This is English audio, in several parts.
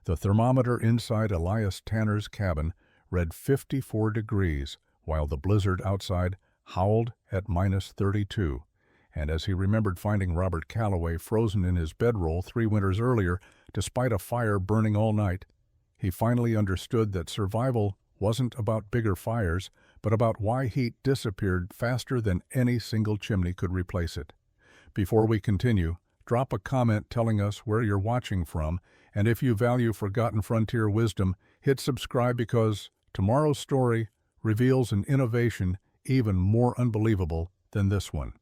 The thermometer inside Elias Tanner's cabin read 54 degrees, while the blizzard outside howled at -32. And as he remembered finding Robert Calloway frozen in his bedroll 3 winters earlier, despite a fire burning all night, he finally understood that survival wasn't about bigger fires, but about why heat disappeared faster than any single chimney could replace it. Before we continue, drop a comment telling us where you're watching from, and if you value forgotten frontier wisdom, hit subscribe because tomorrow's story reveals an innovation even more unbelievable than this one.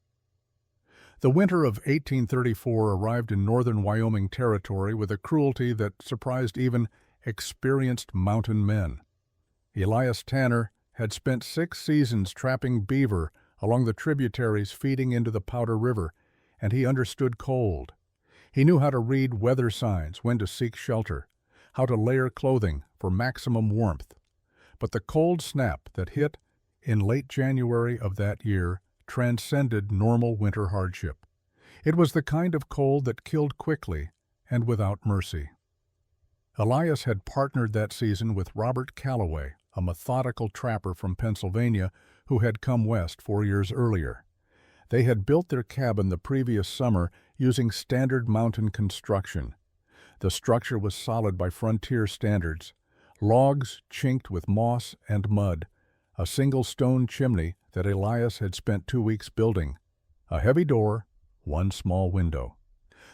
The winter of 1834 arrived in northern Wyoming territory with a cruelty that surprised even experienced mountain men. Elias Tanner had spent 6 seasons trapping beaver along the tributaries feeding into the Powder River, and he understood cold. He knew how to read weather signs, when to seek shelter, how to layer clothing for maximum warmth. But the cold snap that hit in late January of that year transcended normal winter hardship. It was the kind of cold that killed quickly and without mercy. Elias had partnered that season with Robert Calloway, a methodical trapper from Pennsylvania who had come west 4 years earlier. They had built their cabin the previous summer using standard mountain construction. The structure was solid by frontier standards, logs chinked with moss and mud, a single stone chimney that Elias had spent 2 weeks building, a heavy door, 1 small window.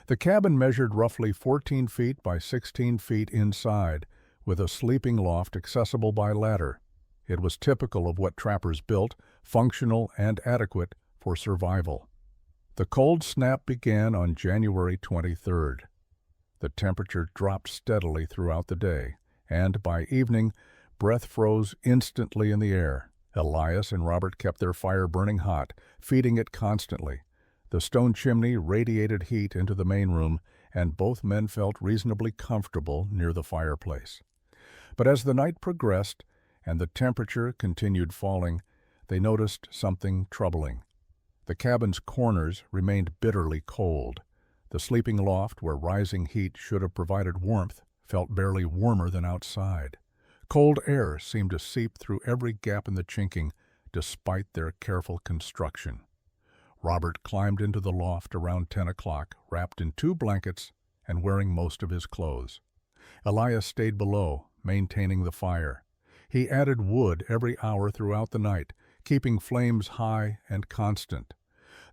The cabin measured roughly 14 feet by 16 feet inside, with a sleeping loft accessible by ladder. It was typical of what trappers built, functional and adequate for survival. The cold snap began on January 23rd. The temperature dropped steadily throughout the day, and by evening, breath froze instantly in the air. Elias and Robert kept their fire burning hot, feeding it constantly. The stone chimney radiated heat into the main room, and both men felt reasonably comfortable near the fireplace. But as the night progressed and the temperature continued falling, they noticed something troubling. The cabin's corners remained bitterly cold. The sleeping loft, where rising heat should have provided warmth, felt barely warmer than outside. Cold air seemed to seep through every gap in the chinking, despite their careful construction. Robert climbed into the loft around 10 o'clock, wrapped in 2 blankets and wearing most of his clothes. Elias stayed below, maintaining the fire. He added wood every hour throughout the night, keeping flames high and constant.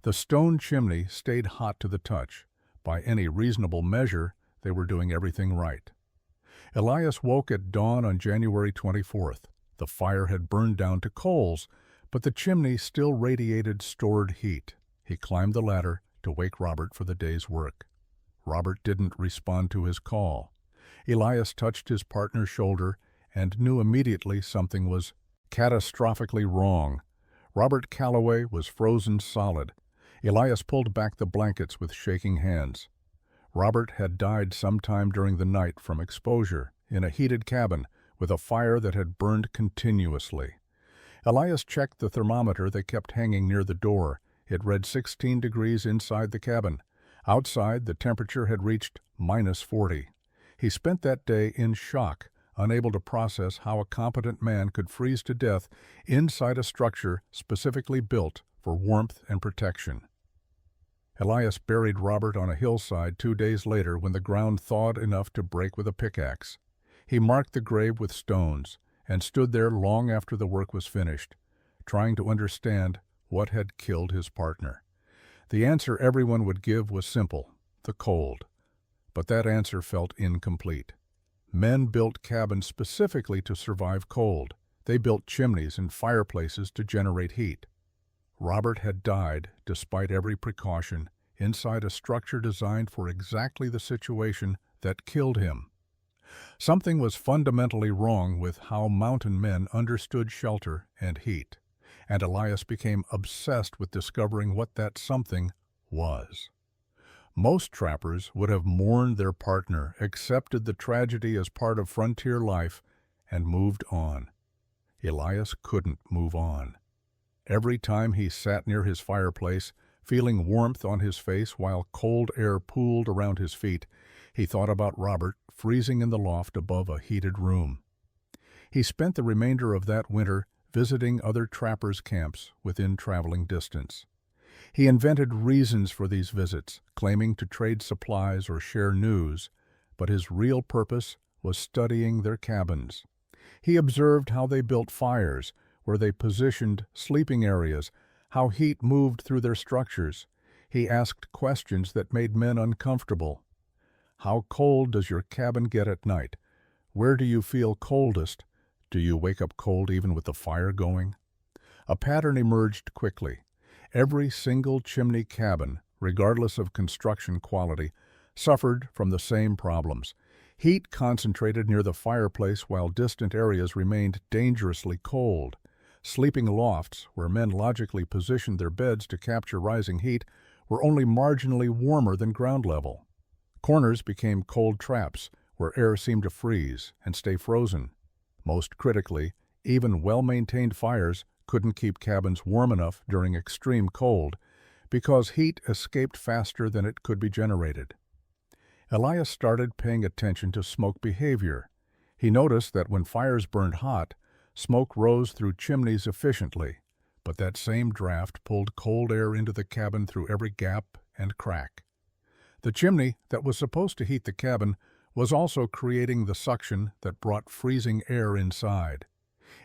The stone chimney stayed hot to the touch. By any reasonable measure, they were doing everything right. Elias woke at dawn on January 24th. The fire had burned down to coals, but the chimney still radiated stored heat. He climbed the ladder to wake Robert for the day's work. Robert didn't respond to his call. Elias touched his partner's shoulder and knew immediately something was catastrophically wrong. Robert Calloway was frozen solid. Elias pulled back the blankets with shaking hands. Robert had died sometime during the night from exposure in a heated cabin with a fire that had burned continuously. Elias checked the thermometer they kept hanging near the door. It read 16 degrees inside the cabin. Outside, the temperature had reached -40. He spent that day in shock, unable to process how a competent man could freeze to death inside a structure specifically built for warmth and protection. Elias buried Robert on a hillside 2 days later when the ground thawed enough to break with a pickaxe. He marked the grave with stones and stood there long after the work was finished, trying to understand what had killed his partner. The answer everyone would give was simple: the cold. But that answer felt incomplete. Men built cabins specifically to survive cold. They built chimneys and fireplaces to generate heat. Robert had died, despite every precaution, inside a structure designed for exactly the situation that killed him. Something was fundamentally wrong with how mountain men understood shelter and heat, and Elias became obsessed with discovering what that something was. Most trappers would have mourned their partner, accepted the tragedy as part of frontier life, and moved on. Elias couldn't move on. Every time he sat near his fireplace, feeling warmth on his face while cold air pooled around his feet, He thought about Robert freezing in the loft above a heated room. He spent the remainder of that winter visiting other trappers' camps within traveling distance. He invented reasons for these visits, claiming to trade supplies or share news, but his real purpose was studying their cabins. He observed how they built fires, where they positioned sleeping areas, how heat moved through their structures. He asked questions that made men uncomfortable. How cold does your cabin get at night? Where do you feel coldest? Do you wake up cold even with the fire going? A pattern emerged quickly. Every single chimney cabin, regardless of construction quality, suffered from the same problems. Heat concentrated near the fireplace while distant areas remained dangerously cold. Sleeping lofts, where men logically positioned their beds to capture rising heat, were only marginally warmer than ground level. Corners became cold traps, where air seemed to freeze and stay frozen. Most critically, even well-maintained fires couldn't keep cabins warm enough during extreme cold because heat escaped faster than it could be generated. Elias started paying attention to smoke behavior. He noticed that when fires burned hot, smoke rose through chimneys efficiently, but that same draft pulled cold air into the cabin through every gap and crack. The chimney that was supposed to heat the cabin was also creating the suction that brought freezing air inside.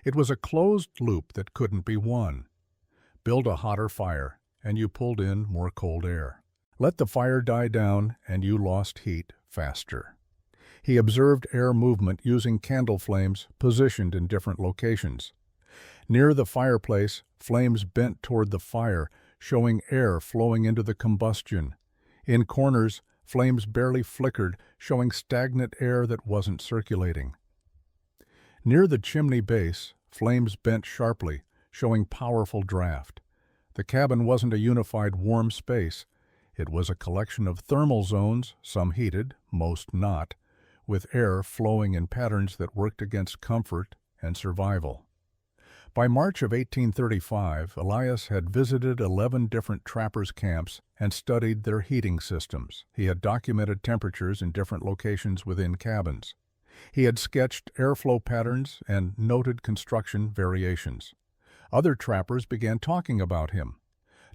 It was a closed loop that couldn't be won. Build a hotter fire, and you pulled in more cold air. Let the fire die down, and you lost heat faster. He observed air movement using candle flames positioned in different locations. Near the fireplace, flames bent toward the fire, showing air flowing into the combustion. In corners, flames barely flickered, showing stagnant air that wasn't circulating. Near the chimney base, flames bent sharply, showing powerful draft. The cabin wasn't a unified warm space. It was a collection of thermal zones, some heated, most not, with air flowing in patterns that worked against comfort and survival. By March of 1835, Elias had visited 11 different trappers' camps and studied their heating systems. He had documented temperatures in different locations within cabins. He had sketched airflow patterns and noted construction variations. Other trappers began talking about him.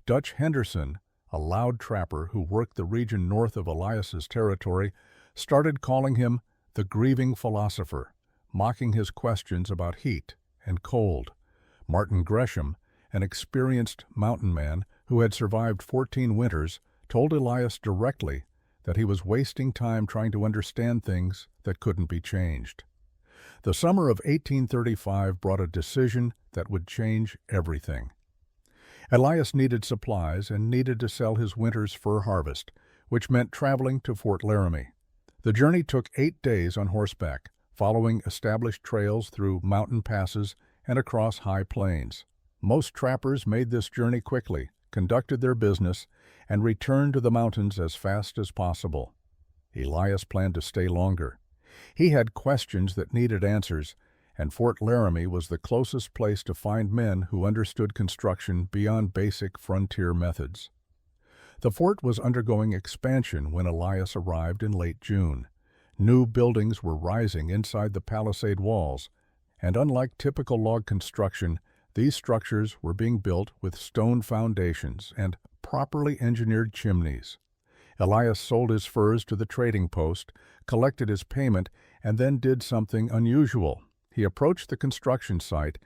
Dutch Henderson, a loud trapper who worked the region north of Elias's territory, started calling him the grieving philosopher, mocking his questions about heat and cold. Martin Gresham, an experienced mountain man who had survived 14 winters, told Elias directly that he was wasting time trying to understand things that couldn't be changed. The summer of 1835 brought a decision that would change everything. Elias needed supplies and needed to sell his winter's fur harvest, which meant traveling to Fort Laramie. The journey took 8 days on horseback, following established trails through mountain passes and across high plains. Most trappers made this journey quickly, conducted their business, and returned to the mountains as fast as possible. Elias planned to stay longer. He had questions that needed answers, and Fort Laramie was the closest place to find men who understood construction beyond basic frontier methods. The fort was undergoing expansion when Elias arrived in late June. New buildings were rising inside the palisade walls, and unlike typical log construction, these structures were being built with stone foundations and properly engineered chimneys. Elias sold his furs to the trading post, collected his payment, and then did something unusual. He approached the construction site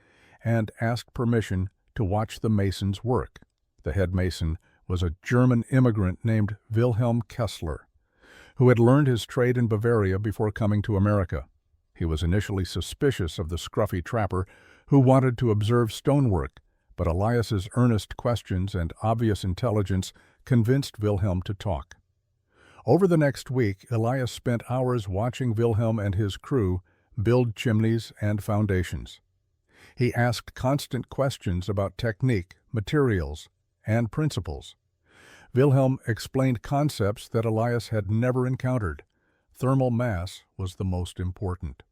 and asked permission to watch the masons work. The head mason was a German immigrant named Wilhelm Kessler, who had learned his trade in Bavaria before coming to America. He was initially suspicious of the scruffy trapper who wanted to observe stonework, but Elias's earnest questions and obvious intelligence convinced Wilhelm to talk. Over the next week, Elias spent hours watching Wilhelm and his crew build chimneys and foundations. He asked constant questions about technique, materials, and principles. Wilhelm explained concepts that Elias had never encountered. Thermal mass was the most important.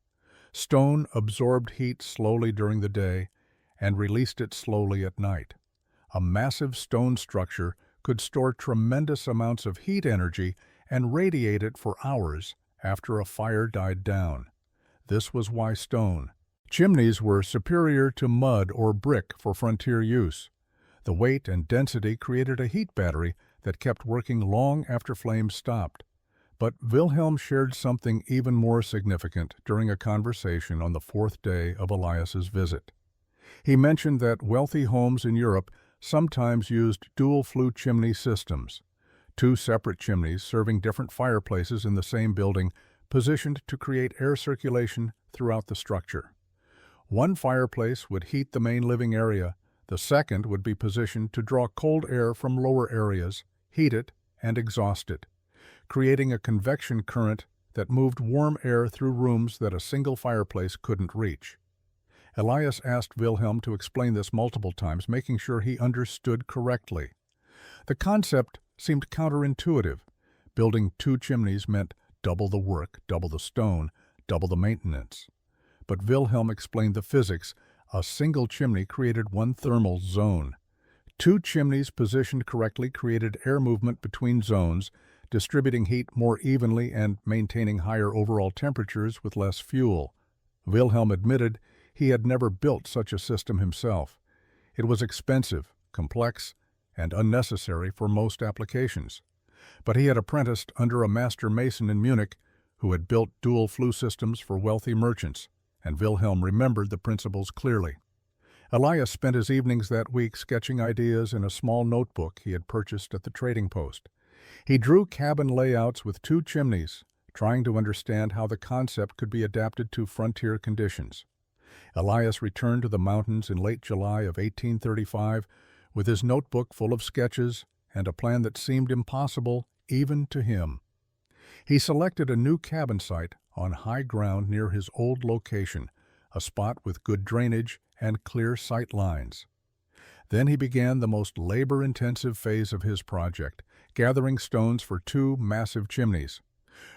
Stone absorbed heat slowly during the day and released it slowly at night. A massive stone structure could store tremendous amounts of heat energy and radiate it for hours after a fire died down. This was why stone chimneys were superior to mud or brick for frontier use. The weight and density created a heat battery that kept working long after flames stopped. But Wilhelm shared something even more significant during a conversation on the fourth day of Elias's visit. He mentioned that wealthy homes in Europe sometimes used dual-flue chimney systems, two separate chimneys serving different fireplaces in the same building, positioned to create air circulation throughout the structure. One fireplace would heat the main living area. The second would be positioned to draw cold air from lower areas, heat it, and exhaust it, creating a convection current that moved warm air through rooms that a single fireplace couldn't reach. Elias asked Wilhelm to explain this multiple times, making sure he understood correctly. The concept seemed counterintuitive. Building two chimneys meant double the work, double the stone, double the maintenance. But Wilhelm explained the physics. A single chimney created one thermal zone. Two chimneys positioned correctly created air movement between zones, distributing heat more evenly and maintaining higher overall temperatures with less fuel. Wilhelm admitted he had never built such a system himself. It was expensive, complex, and unnecessary for most applications. But he had apprenticed under a master mason in Munich who had built dual-flue systems for wealthy merchants, and Wilhelm remembered the principles clearly. Elias spent his evenings that week sketching ideas in a small notebook he had purchased at the trading post. He drew cabin layouts with two chimneys, trying to understand how the concept could be adapted to frontier conditions. Elias returned to the mountains in late July of 1835 with his notebook full of sketches and a plan that seemed impossible even to him. He selected a new cabin site on high ground near his old location, a spot with good drainage and clear sight lines. Then he began the most labor-intensive phase of his project, gathering stones for two massive chimneys.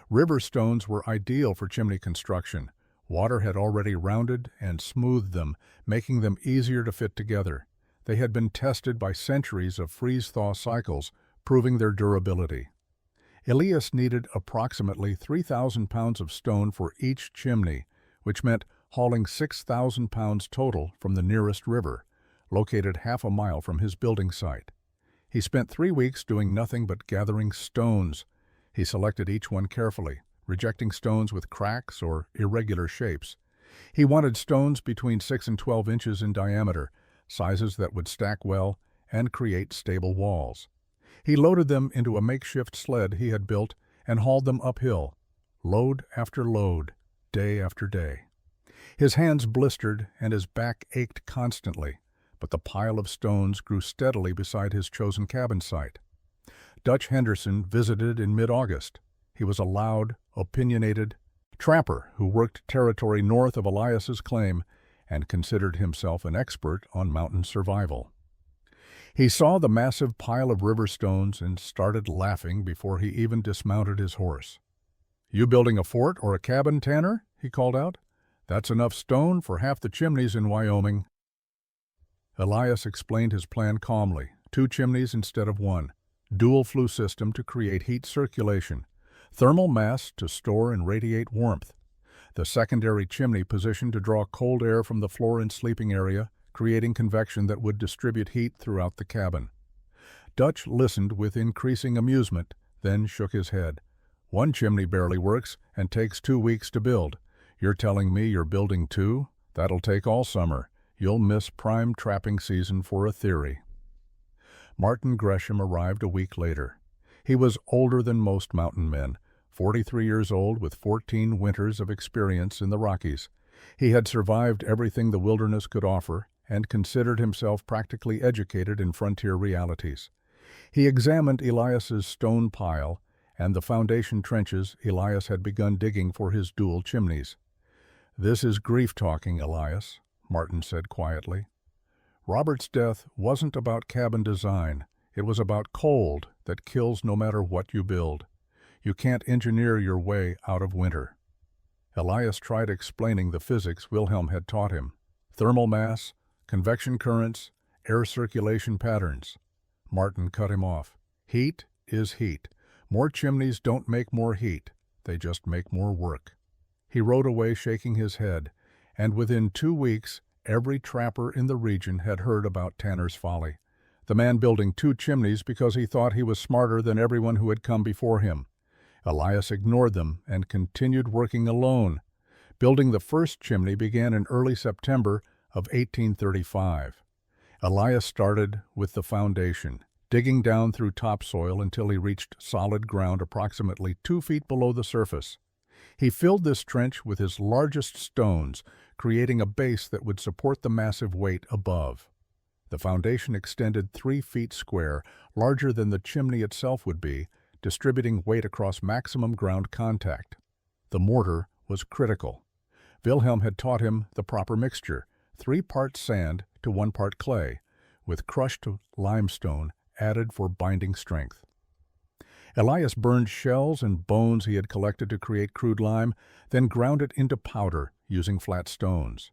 River stones were ideal for chimney construction. Water had already rounded and smoothed them, making them easier to fit together. They had been tested by centuries of freeze-thaw cycles, proving their durability. Elias needed approximately 3,000 pounds of stone for each chimney, which meant hauling 6,000 pounds total from the nearest river, located half a mile from his building site. He spent 3 weeks doing nothing but gathering stones. He selected each one carefully, rejecting stones with cracks or irregular shapes. He wanted stones between 6 and 12 inches in diameter, sizes that would stack well and create stable walls. He loaded them into a makeshift sled he had built and hauled them uphill, load after load, day after day. His hands blistered and his back ached constantly, but the pile of stones grew steadily beside his chosen cabin site. Dutch Henderson visited in mid-August. He was a loud, opinionated trapper who worked territory north of Elias's claim and considered himself an expert on mountain survival. He saw the massive pile of river stones and started laughing before he even dismounted his horse. "You building a fort or a cabin, Tanner?" he called out. "That's enough stone for half the chimneys in Wyoming." Elias explained his plan calmly. 2 chimneys instead of 1. Dual-flue system to create heat circulation. Thermal mass to store and radiate warmth. The secondary chimney positioned to draw cold air from the floor and sleeping area, creating convection that would distribute heat throughout the cabin. Dutch listened with increasing amusement, then shook his head. "1 chimney barely works and takes 2 weeks to build. You're telling me you're building 2? That'll take all summer. You'll miss prime trapping season for a theory." Martin Gresham arrived a week later. He was older than most mountain men, 43 years old with 14 winters of experience in the Rockies. He had survived everything the wilderness could offer and considered himself practically educated in frontier realities. He examined Elias's stone pile and the foundation trenches Elias had begun digging for his dual chimneys. "This is grief-talking, Elias," Martin said quietly. "Robert's death wasn't about cabin design. It was about cold that kills no matter what you build. You can't engineer your way out of winter." Elias tried explaining the physics Wilhelm had taught him. Thermal mass, convection currents, air circulation patterns. Martin cut him off. "Heat is heat. More chimneys don't make more heat, they just make more work. He rode away shaking his head, and within 2 weeks, every trapper in the region had heard about Tanner's folly. The man building 2 chimneys because he thought he was smarter than everyone who had come before him. Elias ignored them and continued working alone. Building the first chimney began in early September of 1835. Elias started with the foundation, digging down through topsoil until he reached solid ground approximately 2 feet below the surface. He filled this trench with his largest stones, creating a base that would support the massive weight above. The foundation extended 3 feet square, larger than the chimney itself would be, distributing weight across maximum ground contact. The mortar was critical. Wilhelm had taught him the proper mixture, 3 parts sand to 1 part clay, with crushed limestone added for binding strength. Elias burned shells and bones he had collected to create crude lime, then ground it into powder using flat stones.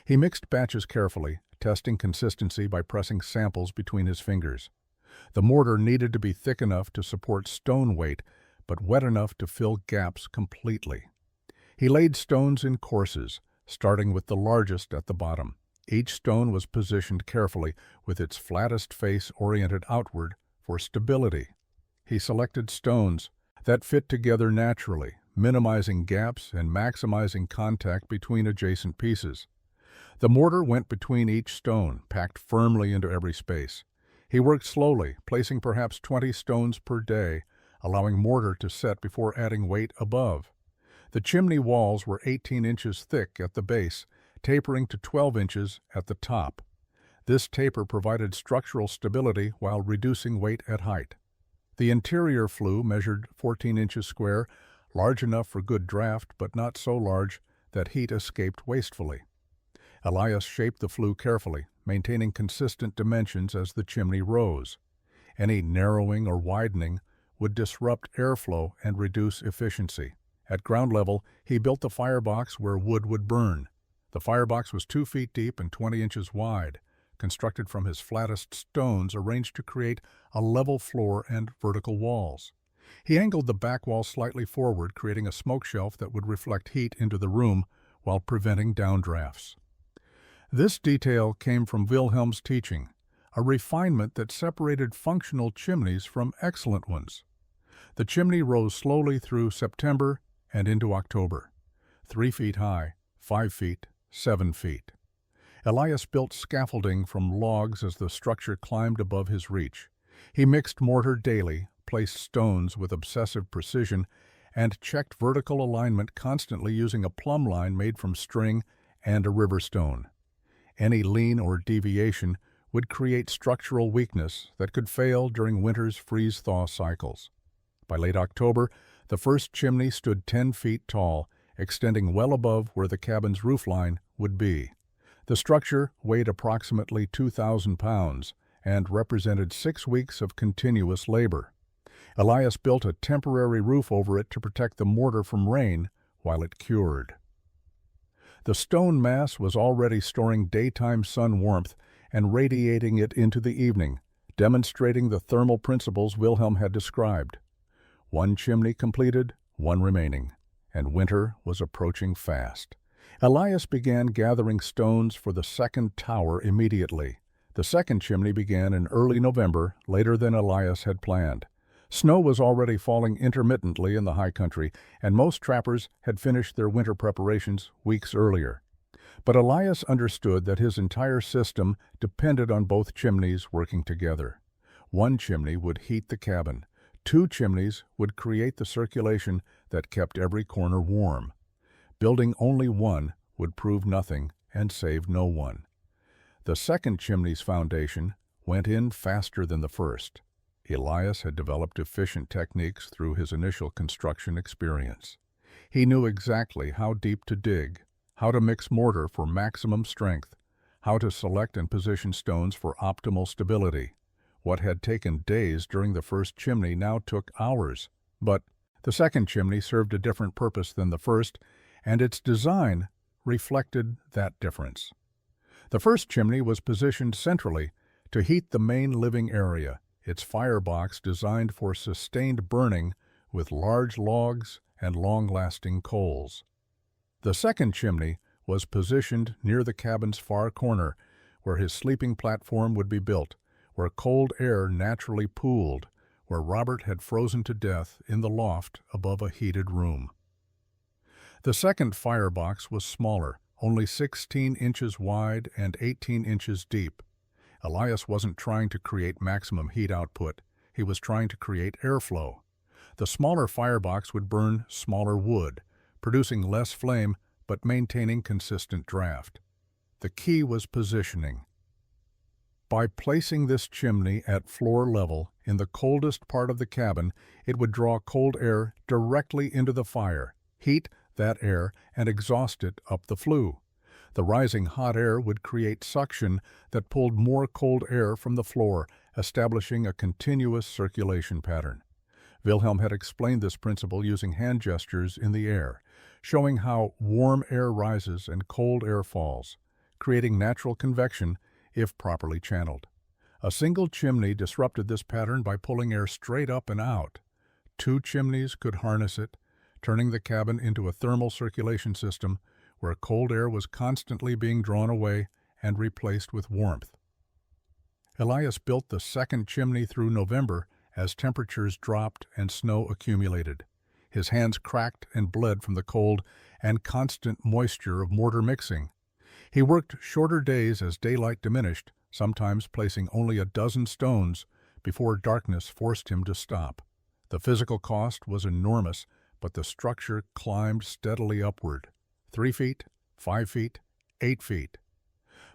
He mixed batches carefully, testing consistency by pressing samples between his fingers. The mortar needed to be thick enough to support stone weight, but wet enough to fill gaps completely. He laid stones in courses, starting with the largest at the bottom. Each stone was positioned carefully, with its flattest face oriented outward for stability. He selected stones that fit together naturally, minimizing gaps and maximizing contact between adjacent pieces. The mortar went between each stone, packed firmly into every space. He worked slowly, placing perhaps 20 stones per day, allowing mortar to set before adding weight above. The chimney walls were 18 inches thick at the base, tapering to 12 inches at the top. This taper provided structural stability while reducing weight at height. The interior flue measured 14 inches square, large enough for good draft but not so large that heat escaped wastefully. Elias shaped the flue carefully, maintaining consistent dimensions as the chimney rose. Any narrowing or widening would disrupt airflow and reduce efficiency. At ground level, he built the firebox where wood would burn. The firebox was 2 feet deep and 20 inches wide, constructed from his flattest stones arranged to create a level floor and vertical walls. He angled the back wall slightly forward, creating a smoke shelf that would reflect heat into the room while preventing downdrafts. This detail came from Wilhelm's teaching, a refinement that separated functional chimneys from excellent ones. The chimney rose slowly through September and into October, 3 feet high, 5 feet, 7 feet. Elias built scaffolding from logs as the structure climbed above his reach. He mixed mortar daily, placed stones with obsessive precision, and checked vertical alignment constantly using a plumb line made from string and a river stone. Any lean or deviation would create structural weakness that could fail during winter's freeze-thaw cycles. By late October, the first chimney stood 10 feet tall, extending well above where the cabin's roofline would be. The structure weighed approximately 2,000 pounds and represented 6 weeks of continuous labor. Elias built a temporary roof over it to protect the mortar from rain while it cured. The stone mass was already storing daytime sun warmth and radiating it into the evening, demonstrating the thermal principles Wilhelm had described. 1 chimney completed, 1 remaining, and winter was approaching fast. Elias began gathering stones for the second tower immediately. The second chimney began in early November, later than Elias had planned. Snow was already falling intermittently in the high country, and most trappers had finished their winter preparations weeks earlier. But Elias understood that his entire system depended on both chimneys working together. 1 chimney would heat the cabin. 2 chimneys would create the circulation that kept every corner warm. Building only 1 would prove nothing and save no one. The second chimney's foundation went in faster than the first. Elias had developed efficient techniques through his initial construction experience. He knew exactly how deep to dig, how to mix mortar for maximum strength, how to select and position stones for optimal stability. What had taken days during the first chimney now took hours, but the second chimney served a different purpose than the first, and its design reflected that difference. The first chimney was positioned centrally to heat the main living area, its firebox designed for sustained burning with large logs and long-lasting coals. The second chimney was positioned near the cabin's far corner, where his sleeping platform would be built, where cold air naturally pooled, where Robert had frozen to death in the loft above a heated room. The second firebox was smaller, only 16 inches wide and 18 inches deep. Elias wasn't trying to create maximum heat output, he was trying to create airflow. The smaller firebox would burn smaller wood, producing less flame but maintaining consistent draft. The key was positioning. By placing this chimney at floor level in the coldest part of the cabin, it would draw cold air directly into the fire, heat that air, and exhaust it up the flue. The rising hot air would create suction that pulled more cold air from the floor, establishing a continuous circulation pattern. Wilhelm had explained this principle using hand gestures in the air, showing how warm air rises and cold air falls, creating natural convection if properly channeled. A single chimney disrupted this pattern by pulling air straight up and out. Two chimneys could harness it, turning the cabin into a thermal circulation system where cold air was constantly being drawn away and replaced with warmth. Elias built the second chimney through November as temperatures dropped and snow accumulated. His hands cracked and bled from the cold and constant moisture of mortar mixing. He worked shorter days as daylight diminished, sometimes placing only a dozen stones before darkness forced him to stop. The physical cost was enormous, but the structure climbed steadily upward. 3 feet, 5 feet, 8 feet.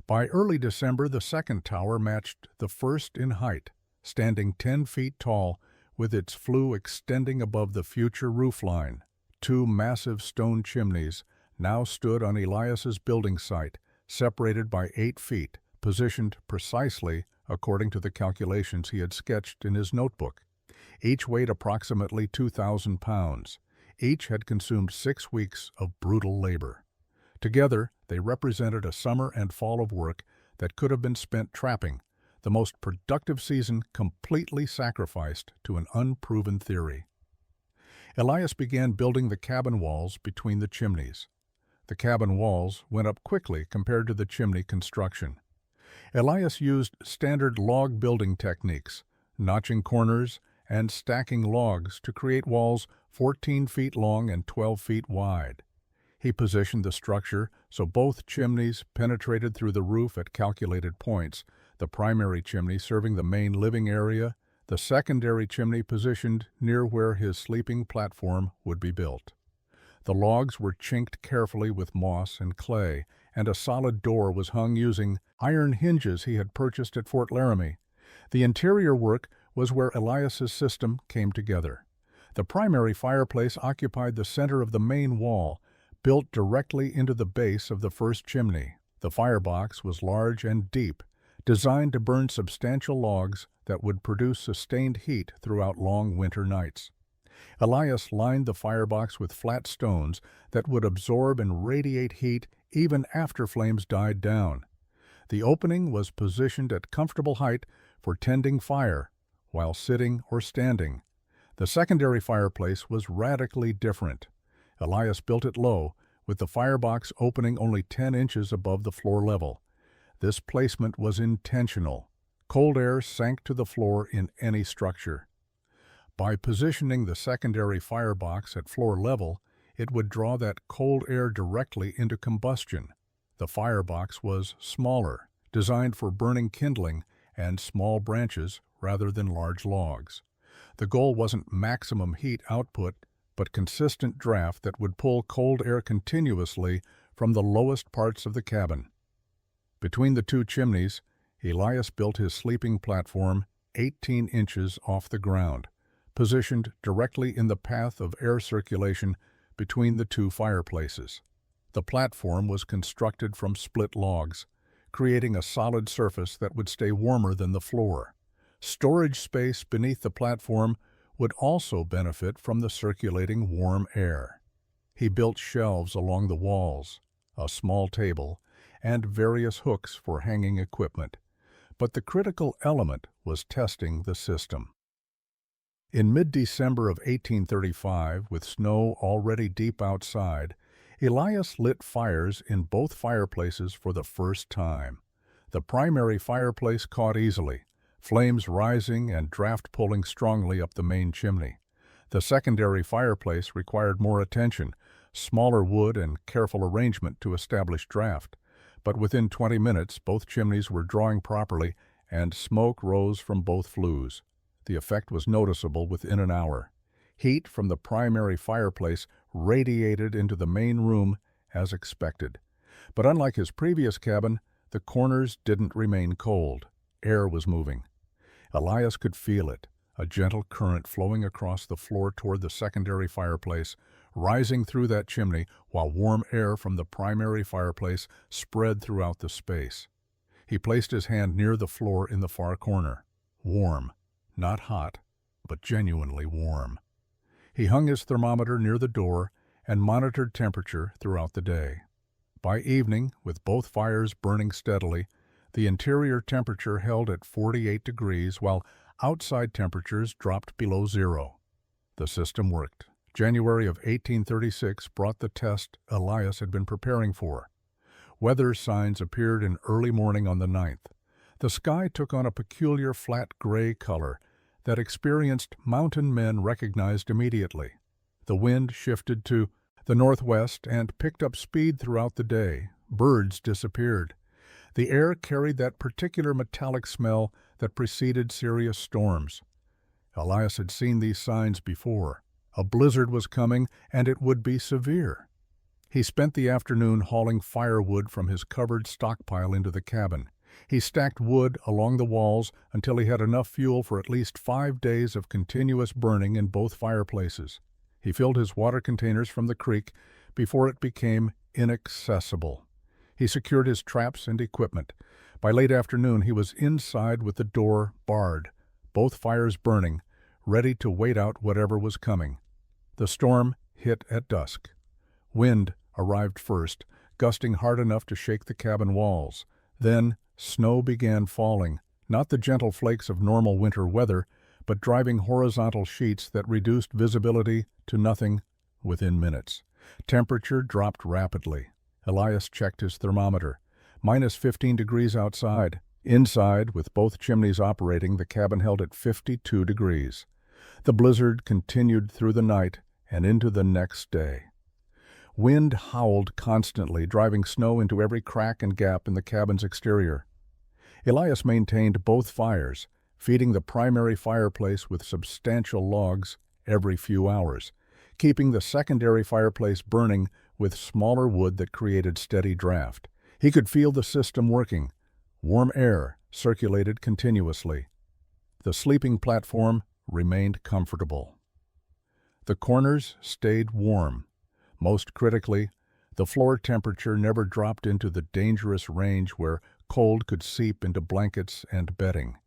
By early December, the second tower matched the first in height, standing 10 feet tall, with its flue extending above the future roofline. Two massive stone chimneys now stood on Elias's building site, separated by 8 feet, positioned precisely according to the calculations he had sketched in his notebook. Each weighed approximately 2,000 pounds. Each had consumed 6 weeks of brutal labor. Together, they represented a summer and fall of work that could have been spent trapping, the most productive season completely sacrificed to an unproven theory. Elias began building the cabin walls between the chimneys. The cabin walls went up quickly compared to the chimney construction. Elias used standard log building techniques, notching corners and stacking logs to create walls 14 feet long and 12 feet wide. He positioned the structure so both chimneys penetrated through the roof at calculated points, the primary chimney serving the main living area, the secondary chimney positioned near where his sleeping platform would be built. The logs were chinked carefully with moss and clay, and a solid door was hung using iron hinges he had purchased at Fort Laramie. The interior work was where Elias's system came together. The primary fireplace occupied the center of the main wall, built directly into the base of the first chimney. The firebox was large and deep, designed to burn substantial logs that would produce sustained heat throughout long winter nights. Elias lined the firebox with flat stones that would absorb and radiate heat even after flames died down. The opening was positioned at comfortable height for tending fire, while sitting or standing. The secondary fireplace was radically different. Elias built it low, with the firebox opening only 10 inches above the floor level. This placement was intentional. Cold air sank to the floor in any structure. By positioning the secondary firebox at floor level, it would draw that cold air directly into combustion. The firebox was smaller, designed for burning kindling and small branches rather than large logs. The goal wasn't maximum heat output, but consistent draft that would pull cold air continuously from the lowest parts of the cabin. Between the two chimneys, Elias built his sleeping platform 18 inches off the ground, positioned directly in the path of air circulation between the two fireplaces. The platform was constructed from split logs, creating a solid surface that would stay warmer than the floor. Storage space beneath the platform would also benefit from the circulating warm air. He built shelves along the walls, a small table, and various hooks for hanging equipment. But the critical element was testing the system. In mid-December of 1835, with snow already deep outside, Elias lit fires in both fireplaces for the first time. The primary fireplace caught easily, flames rising and draft pulling strongly up the main chimney. The secondary fireplace required more attention, smaller wood and careful arrangement to establish draft. But within 20 minutes, both chimneys were drawing properly and smoke rose from both flues. The effect was noticeable within an hour. Heat from the primary fireplace radiated into the main room as expected. But unlike his previous cabin, the corners didn't remain cold. Air was moving. Elias could feel it, a gentle current flowing across the floor toward the secondary fireplace, rising through that chimney while warm air from the primary fireplace spread throughout the space. He placed his hand near the floor in the far corner. Warm. Not hot, but genuinely warm. He hung his thermometer near the door and monitored temperature throughout the day. By evening, with both fires burning steadily, the interior temperature held at 48 degrees while outside temperatures dropped below zero. The system worked. January of 1836 brought the test Elias had been preparing for. Weather signs appeared in early morning on the 9th. The sky took on a peculiar flat gray color that experienced mountain men recognized immediately. The wind shifted to the northwest and picked up speed throughout the day. Birds disappeared. The air carried that particular metallic smell that preceded serious storms. Elias had seen these signs before. A blizzard was coming, and it would be severe. He spent the afternoon hauling firewood from his covered stockpile into the cabin. He stacked wood along the walls until he had enough fuel for at least 5 days of continuous burning in both fireplaces. He filled his water containers from the creek before it became inaccessible. He secured his traps and equipment. By late afternoon, he was inside with the door barred, both fires burning, ready to wait out whatever was coming. The storm hit at dusk. Wind arrived first, gusting hard enough to shake the cabin walls. Then snow began falling, not the gentle flakes of normal winter weather, but driving horizontal sheets that reduced visibility to nothing within minutes. Temperature dropped rapidly. Elias checked his thermometer. Minus 15 degrees outside. Inside, with both chimneys operating, the cabin held at 52 degrees. The blizzard continued through the night and into the next day. Wind howled constantly, driving snow into every crack and gap in the cabin's exterior. Elias maintained both fires, feeding the primary fireplace with substantial logs every few hours, keeping the secondary fireplace burning with smaller wood that created steady draft. He could feel the system working. Warm air circulated continuously. The sleeping platform remained comfortable. The corners stayed warm. Most critically, the floor temperature never dropped into the dangerous range where cold could seep into blankets and bedding.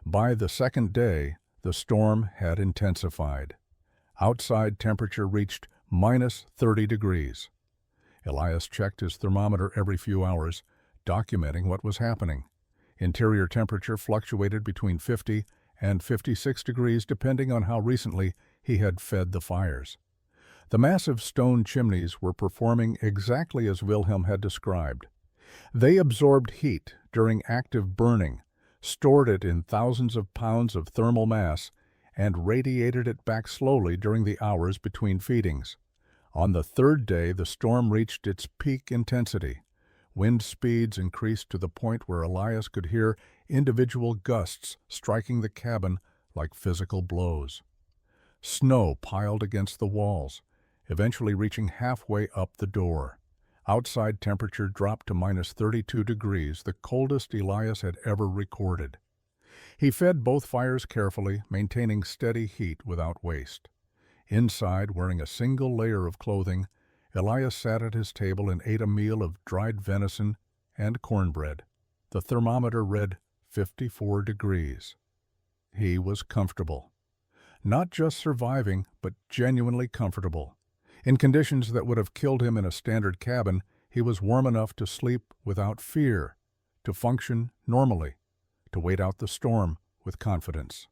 By the second day, the storm had intensified. Outside temperature reached minus 30 degrees. Elias checked his thermometer every few hours, documenting what was happening. Interior temperature fluctuated between 50 and 56 degrees depending on how recently he had fed the fires. The massive stone chimneys were performing exactly as Wilhelm had described. They absorbed heat during active burning, stored it in thousands of pounds of thermal mass, and radiated it back slowly during the hours between feedings. On the third day, the storm reached its peak intensity. Wind speeds increased to the point where Elias could hear individual gusts striking the cabin like physical blows. Snow piled against the walls, eventually reaching halfway up the door. Outside temperature dropped to minus 32 degrees, the coldest Elias had ever recorded. He fed both fires carefully, maintaining steady heat without waste. Inside, wearing a single layer of clothing, Elias sat at his table and ate a meal of dried venison and cornbread. The thermometer read 54 degrees. He was comfortable. Not just surviving, but genuinely comfortable. In conditions that would have killed him in a standard cabin, he was warm enough to sleep without fear, to function normally, to wait out the storm with confidence.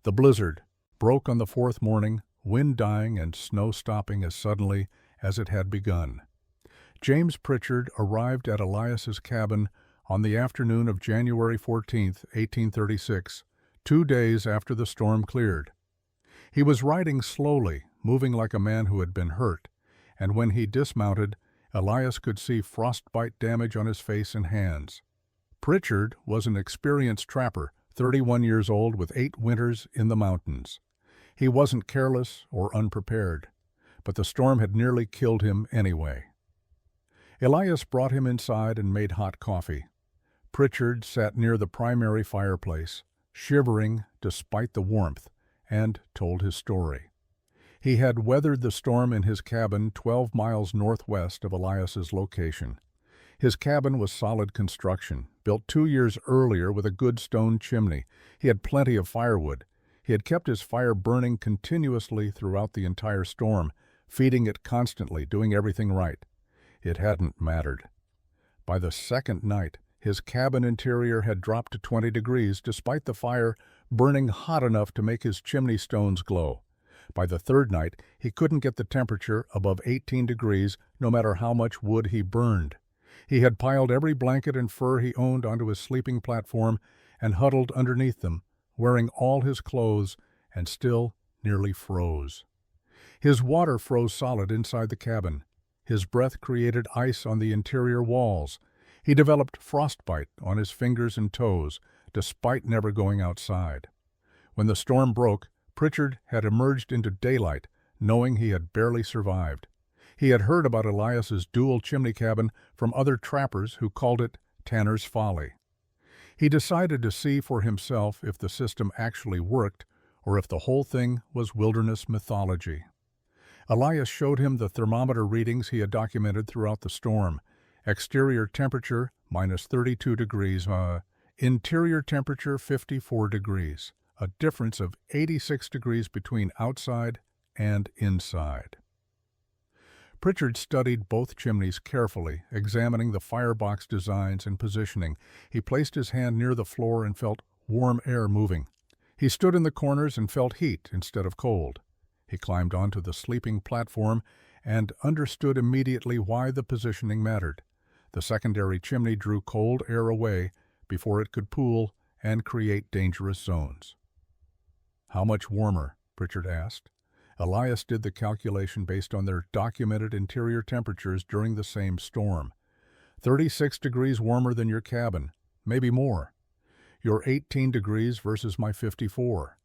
The blizzard broke on the fourth morning, wind dying and snow stopping as suddenly as it had begun. James Pritchard arrived at Elias's cabin on the afternoon of January 14, 1836, 2 days after the storm cleared. He was riding slowly, moving like a man who had been hurt, and when he dismounted, Elias could see frostbite damage on his face and hands. Pritchard was an experienced trapper, 31 years old with 8 winters in the mountains. He wasn't careless or unprepared, but the storm had nearly killed him anyway. Elias brought him inside and made hot coffee. Pritchard sat near the primary fireplace, shivering despite the warmth, and told his story. He had weathered the storm in his cabin 12 miles northwest of Elias's location. His cabin was solid construction, built 2 years earlier with a good stone chimney. He had plenty of firewood. He had kept his fire burning continuously throughout the entire storm, feeding it constantly, doing everything right. It hadn't mattered. By the second night, his cabin interior had dropped to 20 degrees, despite the fire burning hot enough to make his chimney stones glow. By the third night, he couldn't get the temperature above 18 degrees, no matter how much wood he burned. He had piled every blanket and fur he owned onto his sleeping platform and huddled underneath them, wearing all his clothes, and still nearly froze. His water froze solid inside the cabin. His breath created ice on the interior walls. He developed frostbite on his fingers and toes, despite never going outside. When the storm broke, Pritchard had emerged into daylight, knowing he had barely survived. He had heard about Elias's dual chimney cabin from other trappers who called it Tanner's Folly. He decided to see for himself if the system actually worked or if the whole thing was wilderness mythology. Elias showed him the thermometer readings he had documented throughout the storm. Exterior temperature, minus 32 degrees, interior temperature, 54 degrees, a difference of 86 degrees between outside and inside. Pritchard studied both chimneys carefully, examining the firebox designs and positioning. He placed his hand near the floor and felt warm air moving. He stood in the corners and felt heat instead of cold. He climbed onto the sleeping platform and understood immediately why the positioning mattered. The secondary chimney drew cold air away before it could pool and create dangerous zones. "How much warmer?" Pritchard asked. Elias did the calculation based on their documented interior temperatures during the same storm. 36 degrees warmer than your cabin, maybe more. You're 18 degrees versus my 54.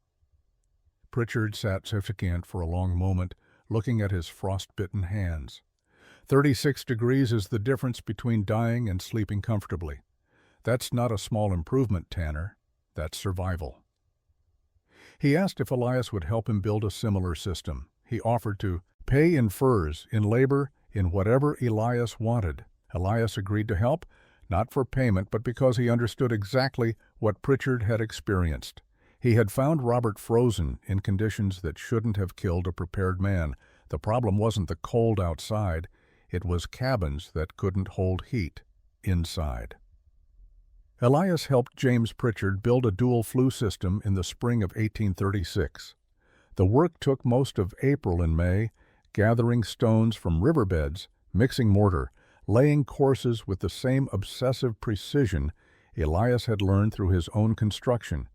Pritchard sat significant for a long moment, looking at his frostbitten hands. 36 degrees is the difference between dying and sleeping comfortably. That's not a small improvement, Tanner. That's survival. He asked if Elias would help him build a similar system. He offered to pay in furs, in labor, in whatever Elias wanted. Elias agreed to help, not for payment, but because he understood exactly what Pritchard had experienced. He had found Robert frozen in conditions that shouldn't have killed a prepared man. The problem wasn't the cold outside, it was cabins that couldn't hold heat inside. Elias helped James Pritchard build a Double-Flue system in the spring of 1836. The work took most of April and May, gathering stones from riverbeds, mixing mortar, laying courses with the same obsessive precision Elias had learned through his own construction.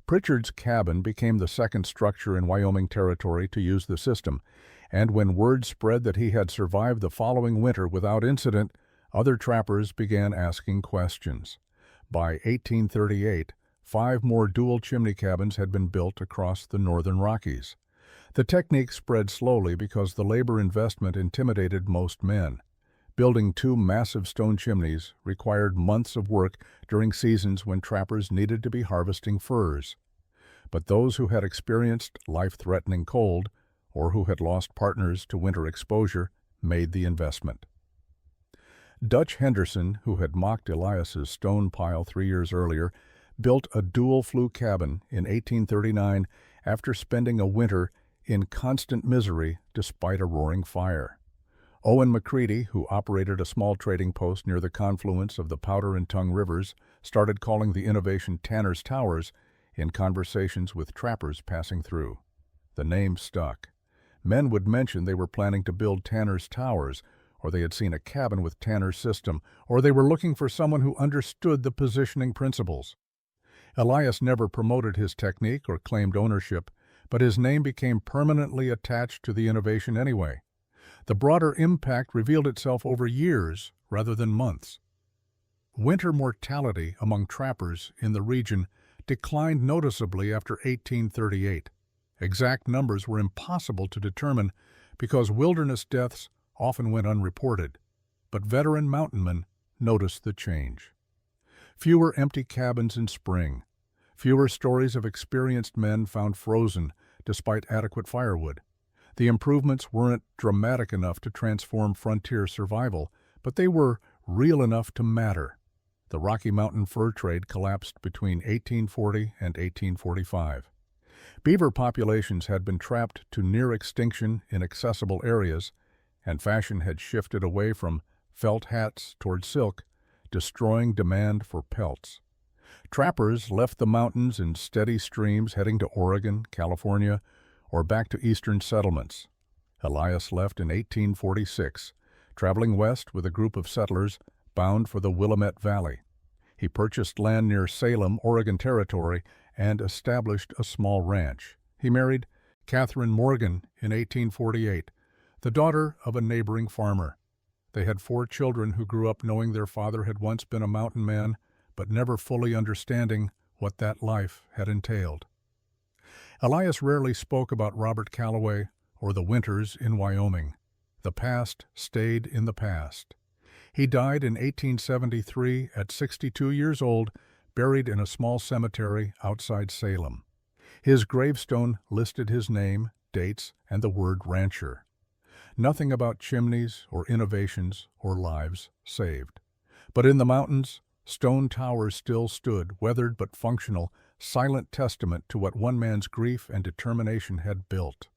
Pritchard's cabin became the second structure in Wyoming territory to use the system, and when word spread that he had survived the following winter without incident, other trappers began asking questions. By 1838, 5 more dual chimney cabins had been built across the northern Rockies. The technique spread slowly because the labor investment intimidated most men. Building 2 massive stone chimneys required months of work during seasons when trappers needed to be harvesting furs. But those who had experienced life-threatening cold or who had lost partners to winter exposure made the investment. Dutch Henderson, who had mocked Elias's stone pile 3 years earlier, built a Double-Flue cabin in 1839 after spending a winter in constant misery despite a roaring fire. Owen McCready, who operated a small trading post near the confluence of the Powder and Tongue Rivers, started calling the innovation Tanner's Towers in conversations with trappers passing through. The name stuck. Men would mention they were planning to build Tanner's Towers, or they had seen a cabin with Tanner's system, or they were looking for someone who understood the positioning principles. Elias never promoted his technique or claimed ownership, but his name became permanently attached to the innovation anyway. The broader impact revealed itself over years rather than months. Winter mortality among trappers in the region declined noticeably after 1838. Exact numbers were impossible to determine because wilderness deaths often went unreported, but veteran mountainmen noticed the change. Fewer empty cabins in spring, fewer stories of experienced men found frozen despite adequate firewood. The improvements weren't dramatic enough to transform frontier survival, but they were real enough to matter. The Rocky Mountain fur trade collapsed between 1840 and 1845. Beaver populations had been trapped to near extinction in accessible areas, and fashion had shifted away from felt hats toward silk, destroying demand for pelts. Trappers left the mountains in steady streams heading to Oregon, California, or back to eastern settlements. Elias left in 1846, traveling west with a group of settlers bound for the Willamette Valley. He purchased land near Salem, Oregon Territory, and established a small ranch. He married Catherine Morgan in 1848, the daughter of a neighboring farmer. They had 4 children who grew up knowing their father had once been a mountain man, but never fully understanding what that life had entailed. Elias rarely spoke about Robert Calloway or the winters in Wyoming. The past stayed in the past. He died in 1873 at 62 years old, buried in a small cemetery outside Salem. His gravestone listed his name, dates, and the word rancher. Nothing about chimneys or innovations or lives saved. But in the mountains, stone towers still stood, weathered but functional, silent testament to what one man's grief and determination had built.